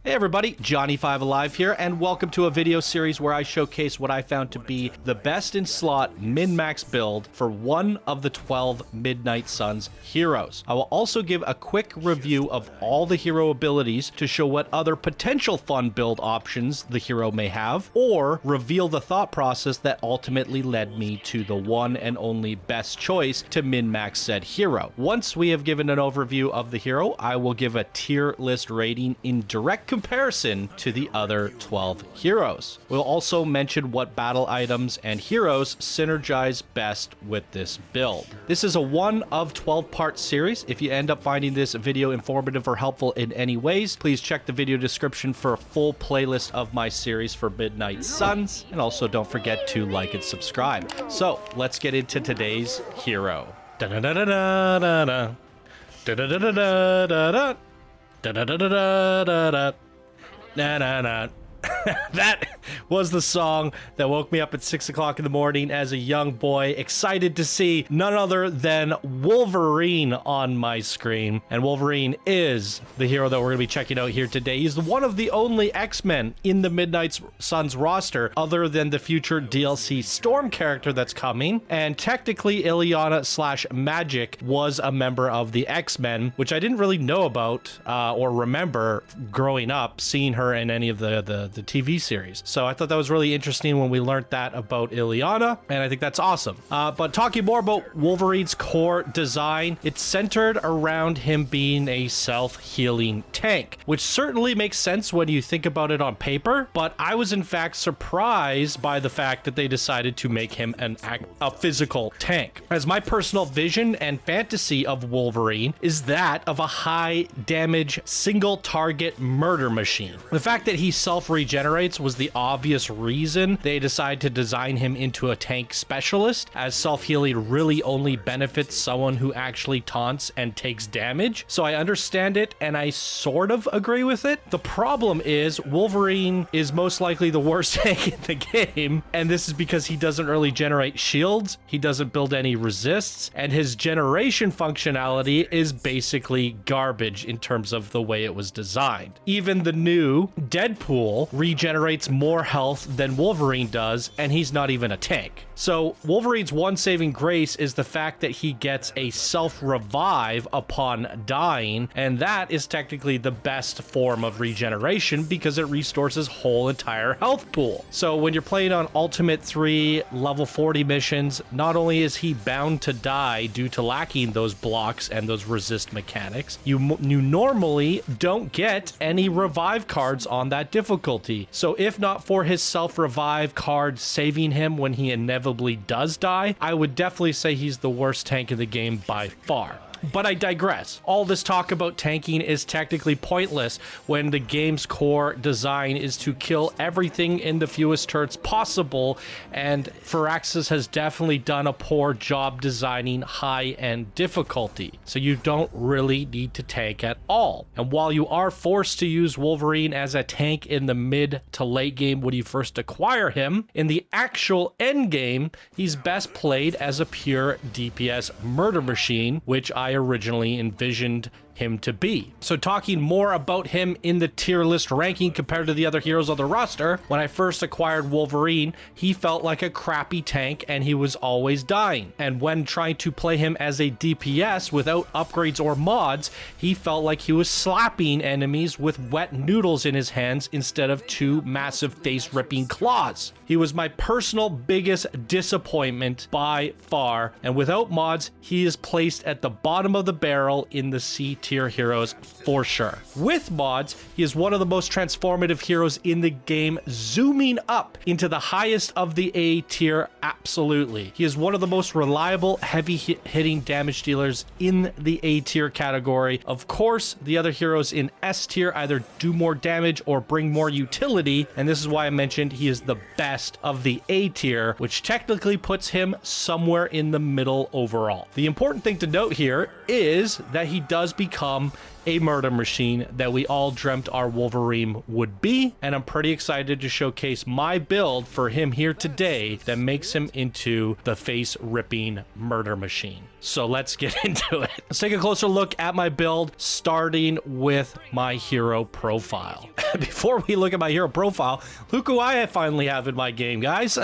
Hey everybody, Johnny5 Alive here, and welcome to a video series where I showcase what I found to be the best in slot min-max build for one of the 12 Midnight Suns heroes. I will also give a quick review of all the hero abilities to show what other potential fun build options the hero may have, or reveal the thought process that ultimately led me to the one and only best choice to min-max said hero. Once we have given an overview of the hero, I will give a tier list rating in direct comparison to the other 12 heroes. We'll also mention what battle items and heroes synergize best with this build. This is a 1 of 12 part series. If you end up finding this video informative or helpful in any ways, please check the video description for a full playlist of my series for Midnight Suns, and also don't forget to like and subscribe. So let's get into today's hero. Da-da-da-da-da-da-da. Da-da-da-da-da-da-da. Da-da-da-da-da-da-da. Na-na-na. That was the song that woke me up at 6 o'clock in the morning as a young boy, excited to see none other than Wolverine on my screen. And Wolverine is the hero that we're going to be checking out here today. He's one of the only X-Men in the Midnight Suns roster, other than the future DLC Storm character that's coming. And technically, Illyana/Magic was a member of the X-Men, which I didn't really know about or remember growing up, seeing her in any of the TV series. So I thought that was really interesting when we learned that about Illyana, and I think that's awesome. But talking more about Wolverine's core design, it's centered around him being a self-healing tank, which certainly makes sense when you think about it on paper, but I was in fact surprised by the fact that they decided to make him a physical tank, as my personal vision and fantasy of Wolverine is that of a high damage single target murder machine. The fact that he self-regenerates was the obvious reason they decided to design him into a tank specialist, as self-healing really only benefits someone who actually taunts and takes damage. So I understand it, and I sort of agree with it. The problem is Wolverine is most likely the worst tank in the game, and this is because he doesn't really generate shields, he doesn't build any resists, and his generation functionality is basically garbage in terms of the way it was designed. Even the new Deadpool regenerates more health than Wolverine does, and he's not even a tank. So Wolverine's one saving grace is the fact that he gets a self-revive upon dying, and that is technically the best form of regeneration because it restores his whole entire health pool. So when you're playing on Ultimate 3 level 40 missions, not only is he bound to die due to lacking those blocks and those resist mechanics, you normally don't get any revive cards on that difficulty. So if not for his self-revive card saving him when he inevitably does die, I would definitely say he's the worst tank in the game by far. But I digress. All this talk about tanking is technically pointless when the game's core design is to kill everything in the fewest turrets possible, and Firaxis has definitely done a poor job designing high-end difficulty, so you don't really need to tank at all. And while you are forced to use Wolverine as a tank in the mid to late game when you first acquire him, in the actual end game, he's best played as a pure DPS murder machine, which I originally envisioned him to be. So talking more about him in the tier list ranking compared to the other heroes on the roster, when I first acquired Wolverine, he felt like a crappy tank and he was always dying. And when trying to play him as a DPS without upgrades or mods, he felt like he was slapping enemies with wet noodles in his hands instead of two massive face-ripping claws. He was my personal biggest disappointment by far, and without mods, he is placed at the bottom of the barrel in the C tier heroes for sure. With mods, he is one of the most transformative heroes in the game, zooming up into the highest of the A tier, absolutely. He is one of the most reliable heavy hitting damage dealers in the A tier category. Of course, the other heroes in S tier either do more damage or bring more utility, and this is why I mentioned he is the best of the A tier, which technically puts him somewhere in the middle overall. The important thing to note here is that he does become a murder machine that we all dreamt our Wolverine would be, and I'm pretty excited to showcase my build for him here today that makes him into the face-ripping murder machine. So let's get into it. Let's take a closer look at my build, starting with my hero profile. Before we look at my hero profile, look who I finally have in my game, guys.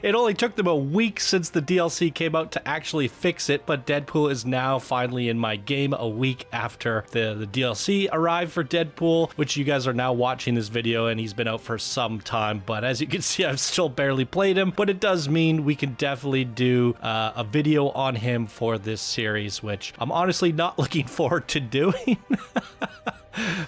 It only took them a week since the DLC came out to actually fix it, but Deadpool is now finally in my game a week after the DLC arrived for Deadpool, which you guys are now watching this video, and he's been out for some time. But as you can see, I've still barely played him, but it does mean we can definitely do a video on him for this series, which I'm honestly not looking forward to doing.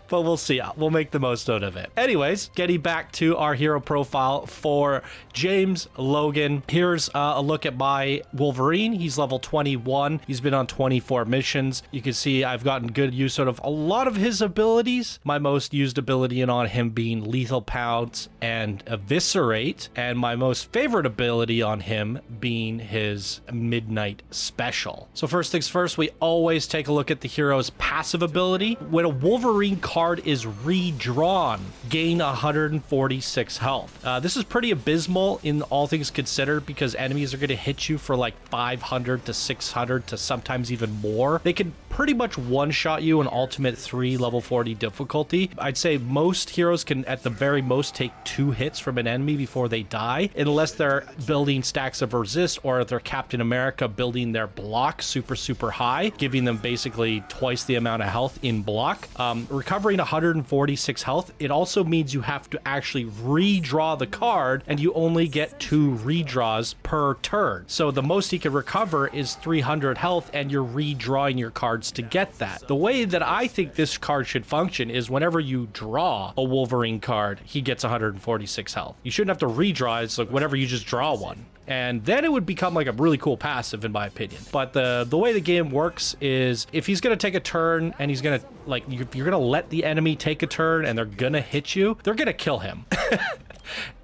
But we'll see. We'll make the most out of it. Anyways, getting back to our hero profile for James Logan. Here's a look at my Wolverine. He's level 21. He's been on 24 missions. You can see I've gotten good use out of a lot of his abilities. My most used ability on him being Lethal Pounce and Eviscerate, and my most favorite ability on him being his Midnight Special. So first things first, we always take a look at the hero's passive ability. When a Wolverine card is redrawn, gain 146 health. This is pretty abysmal in all things considered, because enemies are going to hit you for like 500 to 600 to sometimes even more. They can pretty much one-shot you in Ultimate 3 level 40 difficulty. I'd say most heroes can at the very most take 2 hits from an enemy before they die, unless they're building stacks of resist, or they're Captain America building their block super high, giving them basically twice the amount of health in block. Recovering 146 health, it also means you have to actually redraw the card, and you only get 2 redraws per turn. So the most he can recover is 300 health, and you're redrawing your cards to get that. The way that I think this card should function is whenever you draw a Wolverine card, he gets 146 health. You shouldn't have to redraw. It's like whenever you just draw one. And then it would become like a really cool passive, in my opinion. But the way the game works is, if he's going to take a turn and he's going to, like, you're going to let the enemy take a turn and they're going to hit you, they're going to kill him.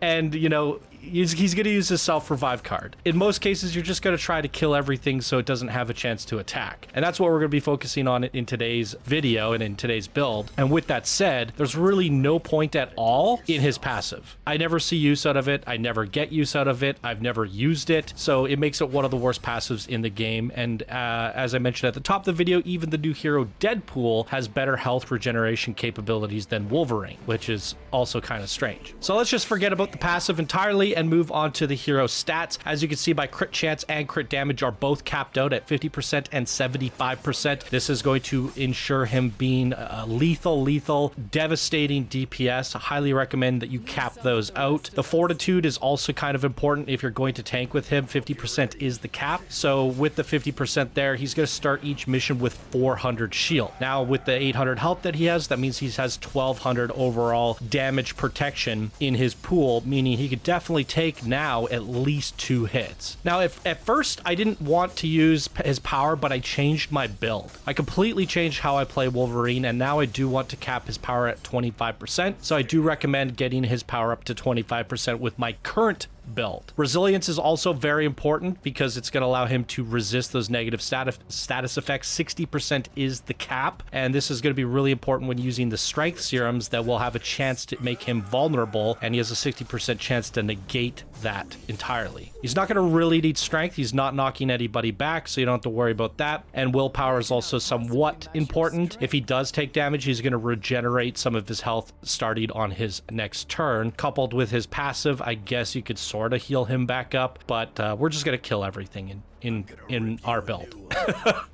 And, you know, he's going to use his self-revive card. In most cases, you're just going to try to kill everything so it doesn't have a chance to attack. And that's what we're going to be focusing on in today's video and in today's build. And with that said, there's really no point at all in his passive. I never see use out of it. I never get use out of it. I've never used it. So it makes it one of the worst passives in the game. And as I mentioned at the top of the video, even the new hero Deadpool has better health regeneration capabilities than Wolverine, which is also kind of strange. So let's just forget about the passive entirely and move on to the hero stats. As you can see, my crit chance and crit damage are both capped out at 50% and 75%. This is going to ensure him being lethal, devastating DPS. I highly recommend that you cap those out. The fortitude is also kind of important if you're going to tank with him. 50% is the cap. So with the 50% there, he's going to start each mission with 400 shield. Now with the 800 health that he has, that means he has 1200 overall damage protection in his pool, meaning he could definitely take now at least 2 hits. Now, if at first I didn't want to use his power, but I changed my build. I completely changed how I play Wolverine, and now I do want to cap his power at 25%. So I do recommend getting his power up to 25% with my current build. Resilience is also very important because it's going to allow him to resist those negative status effects. 60% is the cap, and this is going to be really important when using the strength serums that will have a chance to make him vulnerable, and he has a 60% chance to negate that entirely. He's not going to really need strength. He's not knocking anybody back, so you don't have to worry about that. And willpower is also somewhat important. If he does take damage, he's going to regenerate some of his health starting on his next turn. Coupled with his passive, I guess you could sort of heal him back up, but we're just going to kill everything in our build.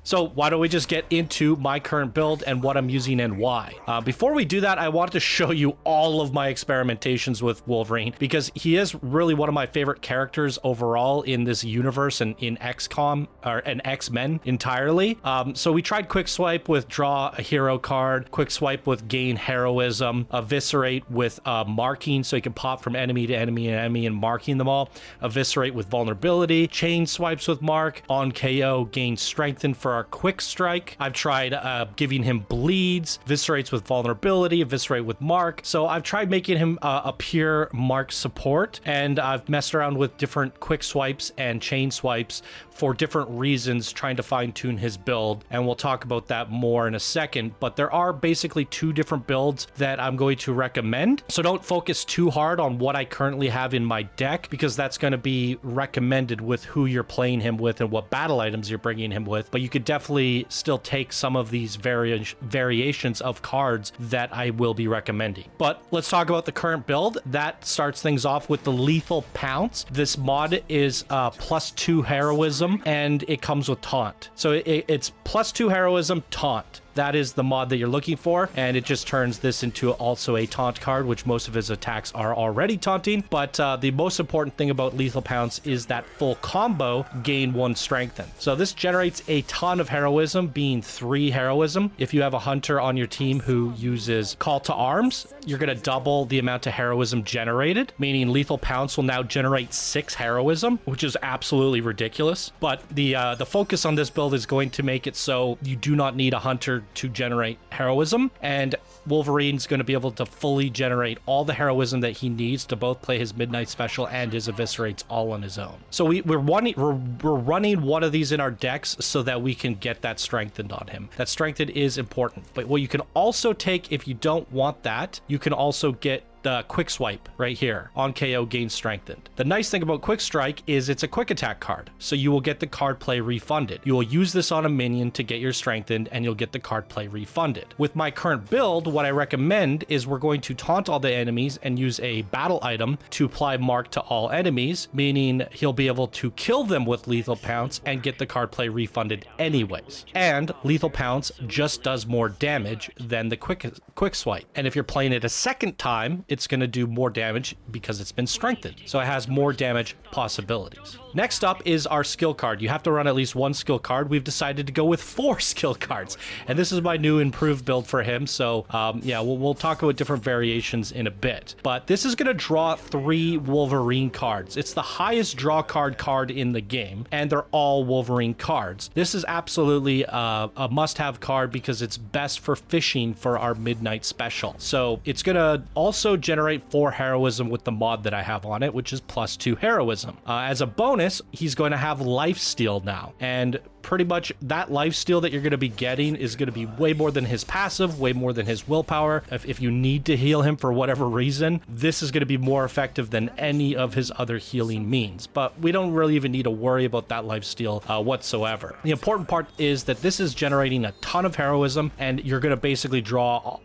So why don't we just get into my current build and what I'm using and why. Before we do that, I wanted to show you all of my experimentations with Wolverine, because he is really one of my favorite characters overall in this universe and in XCOM or an X-Men entirely. So we tried quick swipe with draw a hero card, quick swipe with gain heroism, eviscerate with marking, so he can pop from enemy to enemy and enemy and marking attacking them all. Eviscerate with vulnerability, chain swipes with Mark, on KO gain strengthen for our quick strike. I've tried giving him bleeds, eviscerates with vulnerability, eviscerate with Mark. So I've tried making him a pure Mark support, and I've messed around with different quick swipes and chain swipes for different reasons, trying to fine tune his build, and we'll talk about that more in a second. But there are basically two different builds that I'm going to recommend, so don't focus too hard on what I currently have in my deck, because that's going to be recommended with who you're playing him with and what battle items you're bringing him with. But you could definitely still take some of these variations of cards that I will be recommending. But let's talk about the current build. That starts things off with the Lethal Pounce. This mod is +2 heroism, and it comes with taunt. So it's +2 heroism, taunt. That is the mod that you're looking for, and it just turns this into also a taunt card, which most of his attacks are already taunting. But the most important thing about Lethal Pounce is that full combo gain 1 strengthen. So this generates a ton of heroism, being 3 heroism. If you have a hunter on your team who uses Call to Arms, you're going to double the amount of heroism generated, meaning Lethal Pounce will now generate 6 heroism, which is absolutely ridiculous. But the focus on this build is going to make it so you do not need a hunter to generate heroism, and Wolverine's going to be able to fully generate all the heroism that he needs to both play his Midnight Special and his Eviscerates all on his own. So we're running one of these in our decks so that we can get that strengthened on him. That strengthened is important, but what you can also take, if you don't want that, you can also get the quick swipe right here. On KO gains strengthened. The nice thing about quick strike is it's a quick attack card, so you will get the card play refunded. You will use this on a minion to get your strengthened, and you'll get the card play refunded. With my current build, what I recommend is we're going to taunt all the enemies and use a battle item to apply Mark to all enemies, meaning he'll be able to kill them with Lethal Pounce and get the card play refunded anyways. And Lethal Pounce just does more damage than the quick swipe. And if you're playing it a second time, it's going to do more damage because it's been strengthened. So it has more damage possibilities. Next up is our skill card. You have to run at least 1 skill card. We've decided to go with 4 skill cards, and this is my new improved build for him. So yeah, we'll talk about different variations in a bit, but this is going to draw 3 Wolverine cards. It's the highest draw card in the game, and they're all Wolverine cards. This is absolutely a must-have card because it's best for fishing for our Midnight Special. So it's going to also generate 4 heroism with the mod that I have on it, which is +2 heroism. As a bonus, he's going to have lifesteal now, and pretty much that lifesteal that you're going to be getting is going to be way more than his passive, way more than his willpower. If you need to heal him for whatever reason, this is going to be more effective than any of his other healing means. But we don't really even need to worry about that lifesteal whatsoever. The important part is that this is generating a ton of heroism, and you're going to basically draw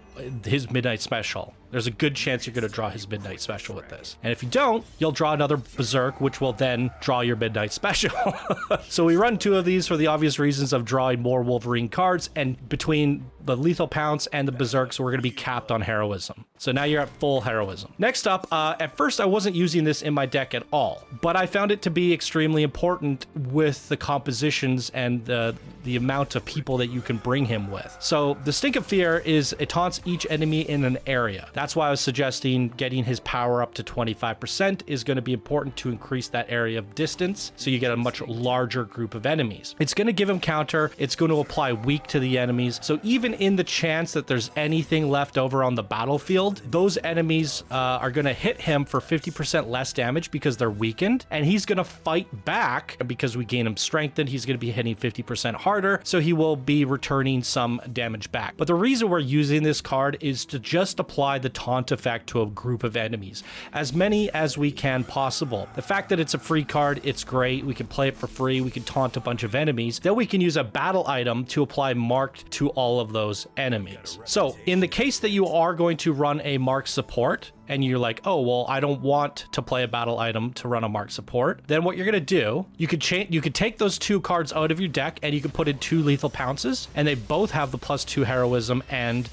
his Midnight Special. There's a good chance you're going to draw his Midnight Special with this. And if you don't, you'll draw another Berserk, which will then draw your Midnight Special. So we run 2 of these for the obvious reasons of drawing more Wolverine cards, and between the Lethal Pounce and the Berserks, we're going to be capped on heroism. So now you're at full heroism. Next up, at first I wasn't using this in my deck at all, but I found it to be extremely important with the compositions and the amount of people that you can bring him with. So the Stink of Fear is, it taunts each enemy in an area. That's why I was suggesting getting his power up to 25% is going to be important to increase that area of distance, so you get a much larger group of enemies. It's going to give him counter, it's going to apply weak to the enemies, so even in the chance that there's anything left over on the battlefield, those enemies are going to hit him for 50% less damage because they're weakened, and he's going to fight back because we gain him strengthened. He's going to be hitting 50% harder, so he will be returning some damage back. But the reason we're using this card is to just apply the taunt effect to a group of enemies, as many as we can possible. The fact that it's a free card, it's great. We can play it for free. We can taunt a bunch of enemies. Then we can use a battle item to apply marked to all of those enemies. So in the case that you are going to run a marked support, and you're like, oh, well, I don't want to play a battle item to run a marked support, then what you're going to do, you could take those 2 cards out of your deck, and you could put in 2 Lethal Pounces, and they both have the +2 heroism and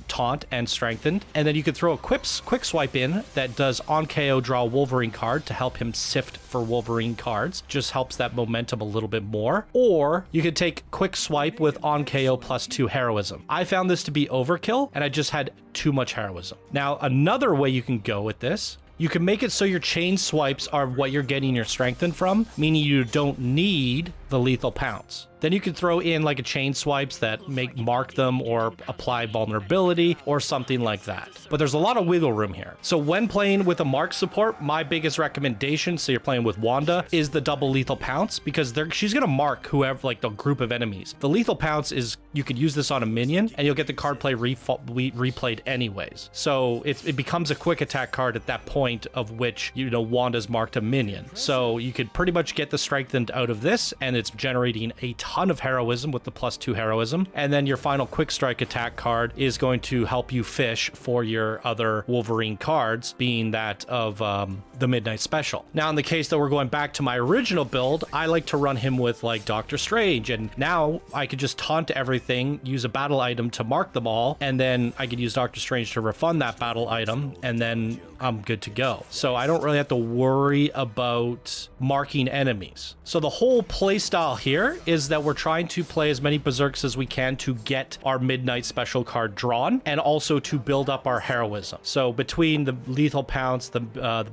taunt and strengthened. And then you could throw a quick swipe in that does on KO draw a Wolverine card to help him sift for Wolverine cards. Just helps that momentum a little bit more. Or you could take quick swipe with on KO +2 heroism. I found this to be overkill, and I just had too much heroism. Now, another way you can go with this You can make it so your chain swipes are what you're getting your strengthen from, meaning you don't need the lethal pounce. Then you can throw in like a chain swipes that mark them or apply vulnerability or something like that. But there's a lot of wiggle room here. So when playing with a mark support, my biggest recommendation, so you're playing with Wanda, is the double lethal pounce, because she's gonna mark whoever, like the group of enemies. The lethal pounce is, you could use this on a minion and you'll get the card play replayed anyways. So it becomes a quick attack card at that point of which, you know, Wanda's marked a minion. So you could pretty much get the strengthened out of this, and it's generating a ton of heroism with the +2 heroism. And then your final quick strike attack card is going to help you fish for your other Wolverine cards, being that of the Midnight Special. Now, in the case that we're going back to my original build, I like to run him with like Doctor Strange, and now I could just taunt everything, use a battle item to mark them all, and then I could use Doctor Strange to refund that battle item, and then I'm good to go. So I don't really have to worry about marking enemies. So the whole play style here is that we're trying to play as many berserks as we can to get our Midnight Special card drawn, and also to build up our heroism. So between the lethal pounce, the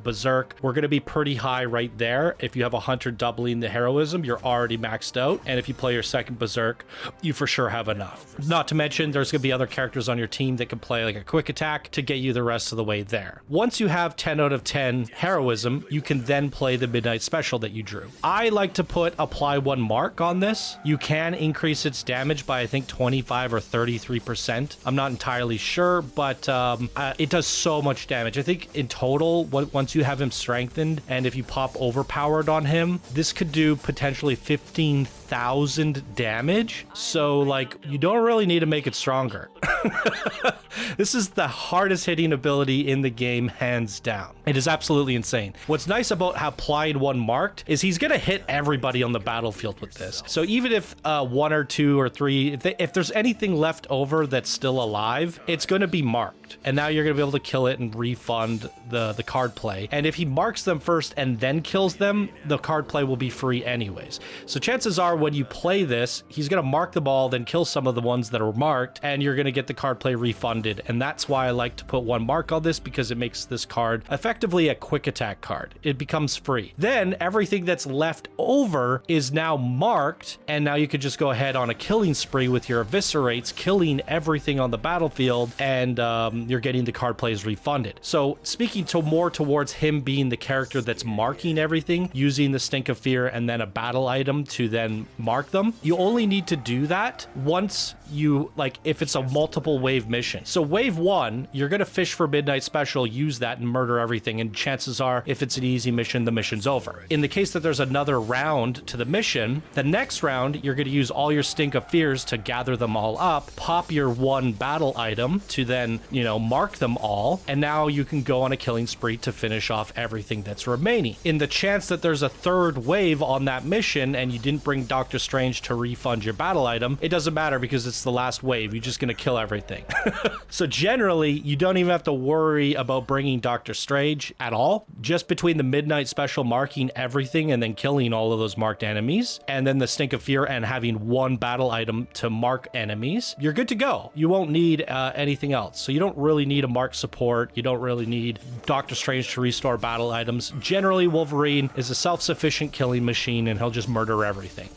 berserk, we're going to be pretty high right there. If you have a hunter doubling the heroism, you're already maxed out, and if you play your second berserk, you for sure have enough. Not to mention there's going to be other characters on your team that can play like a quick attack to get you the rest of the way there. Once you have 10 out of 10 heroism, you can then play the Midnight Special that you drew. I like to apply 1 mark on this. You can increase its damage by I think 25 or 33%. I'm not entirely sure, but it does so much damage. I think in total, once you have him strengthened, and if you pop overpowered on him, this could do potentially 15,000 damage. So like, you don't really need to make it stronger. This is the hardest hitting ability in the game, hands down. It is absolutely insane. What's nice about how applied 1 marked is he's gonna hit everybody on the battlefield with this. So even if 1 or 2 or 3, if there's anything left over that's still alive, it's gonna be marked. And now you're gonna be able to kill it and refund the card play. And if he marks them first and then kills them, the card play will be free anyways. So chances are when you play this, he's gonna mark them all, then kill some of the ones that are marked, and you're gonna get the card play refunded. And that's why I like to put 1 mark on this, because it makes this card effectively a quick attack card. It becomes free. Then everything that's left over is now marked, and now you could just go ahead on a killing spree with your eviscerates, killing everything on the battlefield, and you're getting the card plays refunded. So speaking more towards him being the character that's marking everything, using the Stink of Fear and then a battle item to then mark them, you only need to do that once you, like, if it's a multiple wave mission. So wave 1, you're gonna fish for Midnight Special, use that and murder everything, and chances are if it's an easy mission, the mission's over. In the case that there's another round to the mission, the next round you're gonna use all your Stink of Fears to gather them all up, pop your 1 battle item to then, you know, mark them all, and now you can go on a killing spree to finish off everything that's remaining. In the chance that there's a 3rd wave on that mission and you didn't bring Doctor Strange to refund your battle item, it doesn't matter because it's the last wave. You're just gonna kill everything. So generally, you don't even have to worry about bringing Doctor Strange at all. Just between the Midnight Special marking everything and then killing all of those marked enemies, and then the Stink of Fear and having 1 battle item to mark enemies, you're good to go. You won't need anything else. So you don't really need a mark support. You don't really need Doctor Strange to restore battle items. Generally, Wolverine is a self-sufficient killing machine, and he'll just murder everything.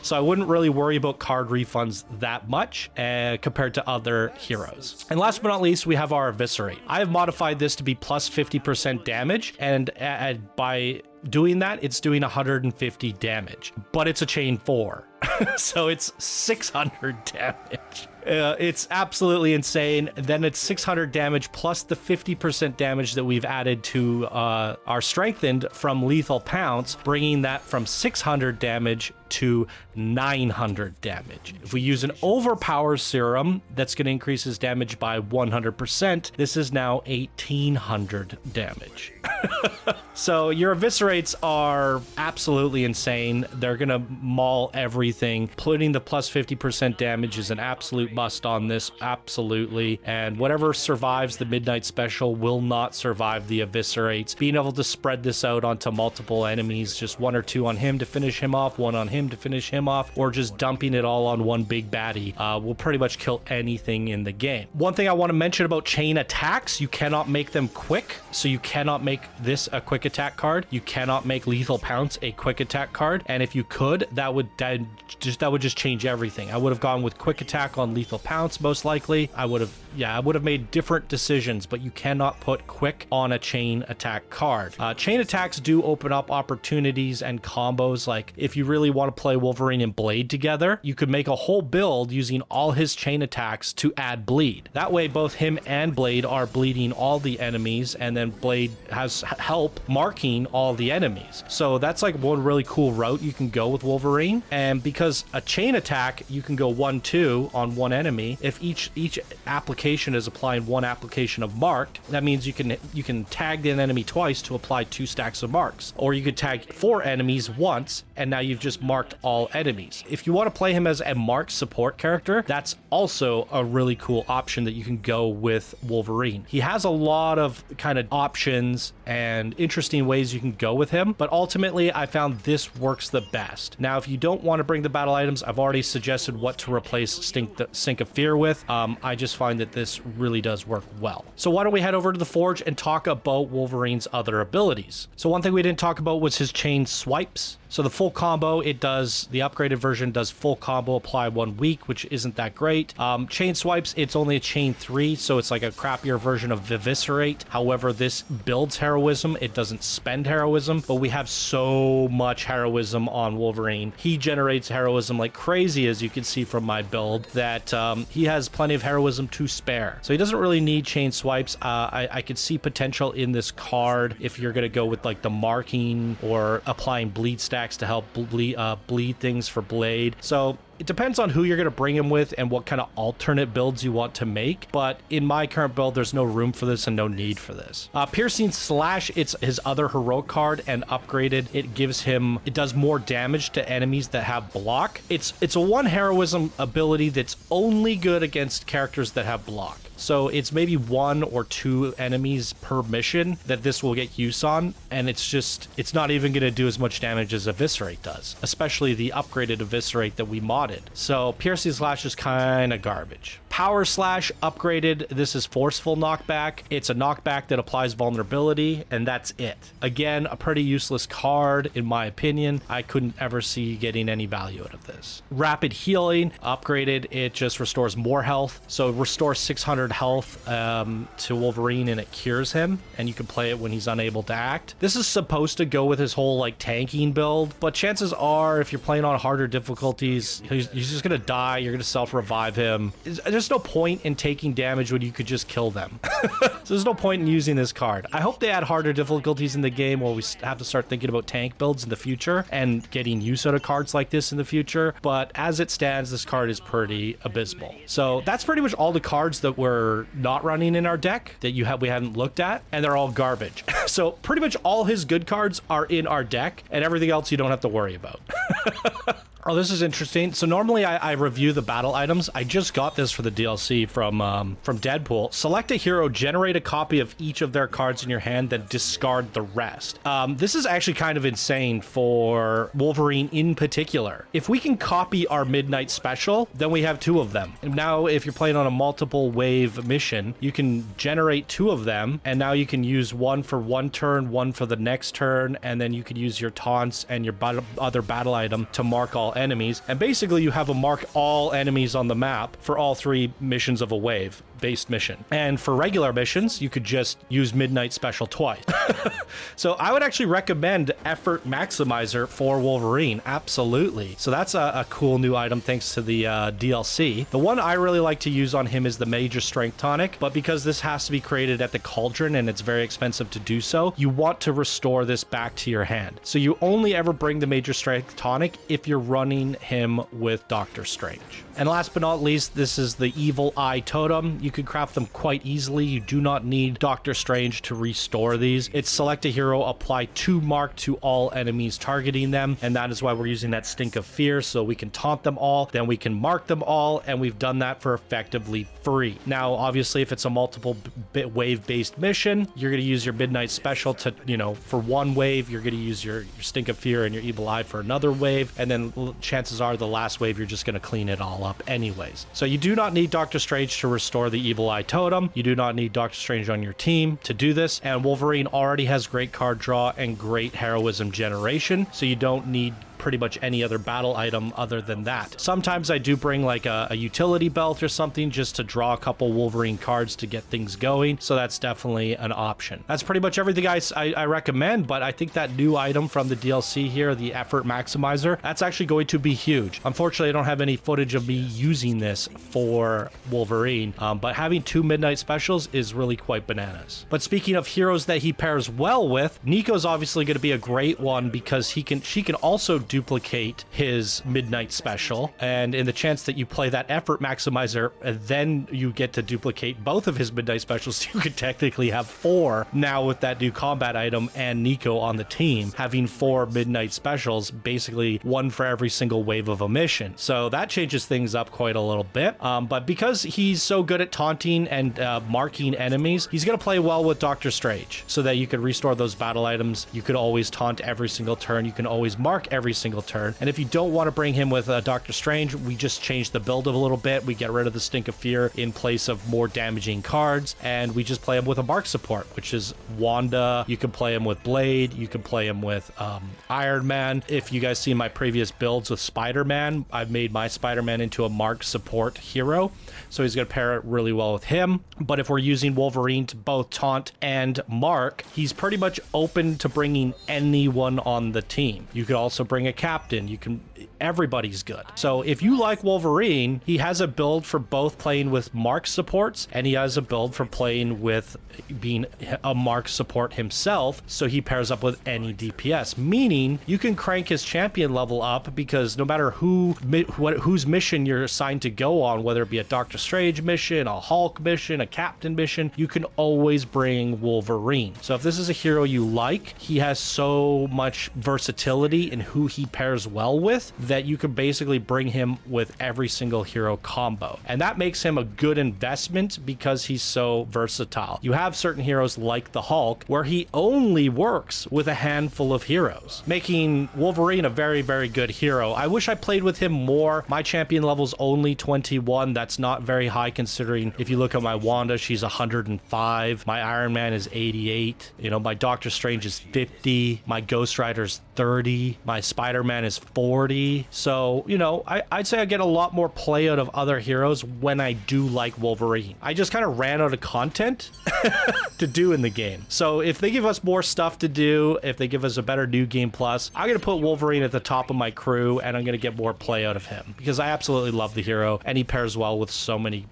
So I wouldn't really worry about card refunds that much compared to other heroes. And last but not least, we have our Eviscerate. I have modified this to be plus 50% damage, and by doing that, it's doing 150 damage, but it's a chain 4. So it's 600 damage. It's absolutely insane. Then it's 600 damage plus the 50% damage that we've added to our strengthened from lethal pounce, bringing that from 600 damage to 900 damage. If we use an overpower serum, that's going to increase his damage by 100%. This is now 1800 damage. So your eviscerates are absolutely insane. They're going to maul everything. Putting the plus 50% damage is an absolute must on this, absolutely. And whatever survives the Midnight Special will not survive the eviscerates. Being able to spread this out onto multiple enemies, just 1 or 2 on him to finish him off, 1 on him him to finish him off, or just dumping it all on one big baddie will pretty much kill anything in the game. One thing I want to mention about chain attacks, you cannot make them quick. So you cannot make this a quick attack card. You cannot make Lethal Pounce a quick attack card. And if you could, that would just change everything. I would have gone with quick attack on Lethal Pounce most likely. I would have made different decisions, but you cannot put quick on a chain attack card. Chain attacks do open up opportunities and combos. Like if you really want to play Wolverine and Blade together, you could make a whole build using all his chain attacks to add bleed. That way both him and Blade are bleeding all the enemies, and then Blade has help marking all the enemies. So that's like one really cool route you can go with Wolverine. And because a chain attack, you can go 1-2 on one enemy. If each application is applying one application of marked, that means you can tag an enemy twice to apply 2 stacks of marks. Or you could tag 4 enemies once, and now you've just marked all enemies. If you want to play him as a marked support character, that's also a really cool option that you can go with Wolverine. He has a lot of kind of options and interesting ways you can go with him, but ultimately I found this works the best. Now, if you don't want to bring the battle items, I've already suggested what to replace Sink of Fear with. I just find that this really does work well. So why don't we head over to the Forge and talk about Wolverine's other abilities. So one thing we didn't talk about was his chain swipes. So the full combo, the upgraded version does full combo, apply 1 week, which isn't that great. Chain swipes, it's only a chain 3, so it's like a crappier version of Eviscerate. However, this builds heroism. It doesn't spend heroism, but we have so much heroism on Wolverine. He generates heroism like crazy, as you can see from my build, that he has plenty of heroism to spare. So he doesn't really need chain swipes. I could see potential in this card if you're going to go with like the marking or applying bleed stacks to help bleed things for Blade. So it depends on who you're going to bring him with and what kind of alternate builds you want to make. But in my current build, there's no room for this and no need for this. Piercing Slash, it's his other heroic card, and upgraded, it does more damage to enemies that have block. It's a 1 heroism ability that's only good against characters that have block. So it's maybe 1 or 2 enemies per mission that this will get use on, and it's not even going to do as much damage as Eviscerate does, especially the upgraded Eviscerate that we modded. So Piercing Slash is kind of garbage. Power Slash upgraded, this is Forceful Knockback. It's a knockback that applies vulnerability, and that's it. Again, a pretty useless card, in my opinion. I couldn't ever see getting any value out of this. Rapid Healing, upgraded, it just restores more health. So it restores 600 health to Wolverine, and it cures him, and you can play it when he's unable to act. This is supposed to go with his whole like tanking build, but chances are if you're playing on harder difficulties, he's just gonna die. You're gonna self-revive him. There's no point in taking damage when you could just kill them. So there's no point in using this card. I hope they add harder difficulties in the game, where we have to start thinking about tank builds in the future and getting use out of cards like this in the future. But as it stands, this card is pretty abysmal. So that's pretty much all the cards that we're not running in our deck that we hadn't looked at, and they're all garbage. So pretty much all his good cards are in our deck, and everything else you don't have to worry about. Oh, this is interesting. So normally I review the battle items. I just got this for the DLC from Deadpool. Select a hero, generate a copy of each of their cards in your hand, then discard the rest. This is actually kind of insane for Wolverine in particular. If we can copy our Midnight Special, then we have 2 of them. And now if you're playing on a multiple wave mission, you can generate 2 of them, and now you can use 1 for 1 turn, 1 for the next turn, and then you can use your taunts and your other battle item to mark all enemies, and basically you have a mark all enemies on the map for all 3 missions of a wave based mission. And for regular missions, you could just use Midnight Special twice. So I would actually recommend Effort Maximizer for Wolverine. Absolutely. So that's a cool new item thanks to the DLC. The one I really like to use on him is the Major Strength Tonic, but because this has to be created at the Cauldron and it's very expensive to do so, you want to restore this back to your hand. So you only ever bring the Major Strength Tonic if you're running him with Doctor Strange. And last but not least, this is the Evil Eye Totem. You can craft them quite easily. You do not need Doctor Strange to restore these. It's select a hero, apply 2 mark to all enemies targeting them, and that is why we're using that Stink of Fear, so we can taunt them all, then we can mark them all, and we've done that for effectively free. Now, obviously, if it's a multiple wave-based mission, you're going to use your Midnight Special to, for 1 wave, you're going to use your Stink of Fear and your Evil Eye for another wave, and then chances are the last wave you're just going to clean it all up anyways. So you do not need Doctor Strange to restore the Evil Eye Totem. You do not need Doctor Strange on your team to do this, and Wolverine already has great card draw and great heroism generation, so you don't need pretty much any other battle item other than that. Sometimes I do bring like a utility belt or something just to draw a couple Wolverine cards to get things going, so that's definitely an option. That's pretty much everything I recommend, but I think that new item from the DLC here, the Effort Maximizer, that's actually going to be huge. Unfortunately, I don't have any footage of me using this for Wolverine, but having 2 midnight specials is really quite bananas. But speaking of heroes that he pairs well with, Nico's obviously going to be a great one because she can also duplicate his midnight special, and in the chance that you play that Effort Maximizer, then you get to duplicate both of his midnight specials. You could technically have 4 now with that new combat item and Nico on the team, having 4 midnight specials, basically 1 for every single wave of a mission. So that changes things up quite a little bit, but because he's so good at taunting and marking enemies, he's going to play well with Doctor Strange, so that you could restore those battle items. You could always taunt every single turn. You can always mark every single turn. And if you don't want to bring him with Doctor Strange, we just change the build a little bit. We get rid of the Stink of Fear in place of more damaging cards, and we just play him with a mark support, which is Wanda. You can play him with Blade. You can play him with Iron Man. If you guys see my previous builds with Spider-Man, I've made my Spider-Man into a mark support hero, so he's going to pair it really well with him. But if we're using Wolverine to both taunt and mark, he's pretty much open to bringing anyone on the team. You could also bring a captain. Everybody's good. So if you like Wolverine, he has a build for both playing with mark supports, and he has a build for playing with being a mark support himself, so he pairs up with any DPS, meaning you can crank his champion level up, because no matter whose mission you're assigned to go on, whether it be a Doctor Strange mission, a Hulk mission, a Captain mission, you can always bring Wolverine. So if this is a hero you like, he has so much versatility in who he pairs well with that you can basically bring him with every single hero combo, and that makes him a good investment because he's so versatile. You have certain heroes like the Hulk where he only works with a handful of heroes, making Wolverine a very, very good hero. I wish I played with him more. My champion level's only 21. That's not very high considering if you look at my Wanda, she's 105. My Iron Man is 88. My Doctor Strange is 50. My Ghost Rider's 30. My Spider-Man is 40. So, I'd say I get a lot more play out of other heroes when I do like Wolverine. I just kind of ran out of content to do in the game. So if they give us more stuff to do, if they give us a better New Game Plus, I'm going to put Wolverine at the top of my crew, and I'm going to get more play out of him because I absolutely love the hero, and he pairs well with so many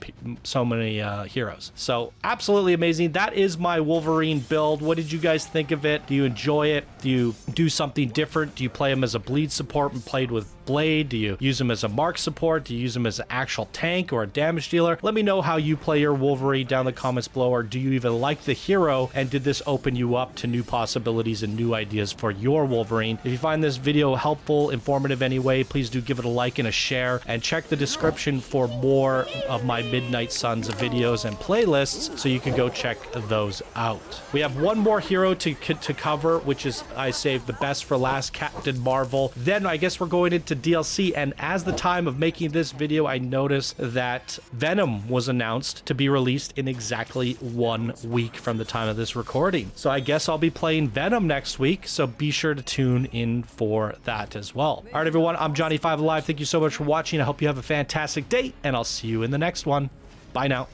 heroes. So absolutely amazing. That is my Wolverine build. What did you guys think of it? Do you enjoy it? Do you do something different? Do you play him as a bleed support and played with Blade? Do you use him as a mark support? Do you use him as an actual tank or a damage dealer? Let me know how you play your Wolverine down in the comments below, or do you even like the hero, and did this open you up to new possibilities and new ideas for your Wolverine? If you find this video helpful, informative anyway, please do give it a like and a share, and check the description for more of my Midnight Suns videos and playlists so you can go check those out. We have one more hero to cover, which is, I saved the best for last, Captain Marvel. Then I guess we're going into DLC, and as the time of making this video, I noticed that Venom was announced to be released in exactly 1 week from the time of this recording. So I guess I'll be playing Venom next week, so be sure to tune in for that as well. All right, everyone, I'm Johnny5Alive. Thank you so much for watching. I hope you have a fantastic day, and I'll see you in the next one. Bye now.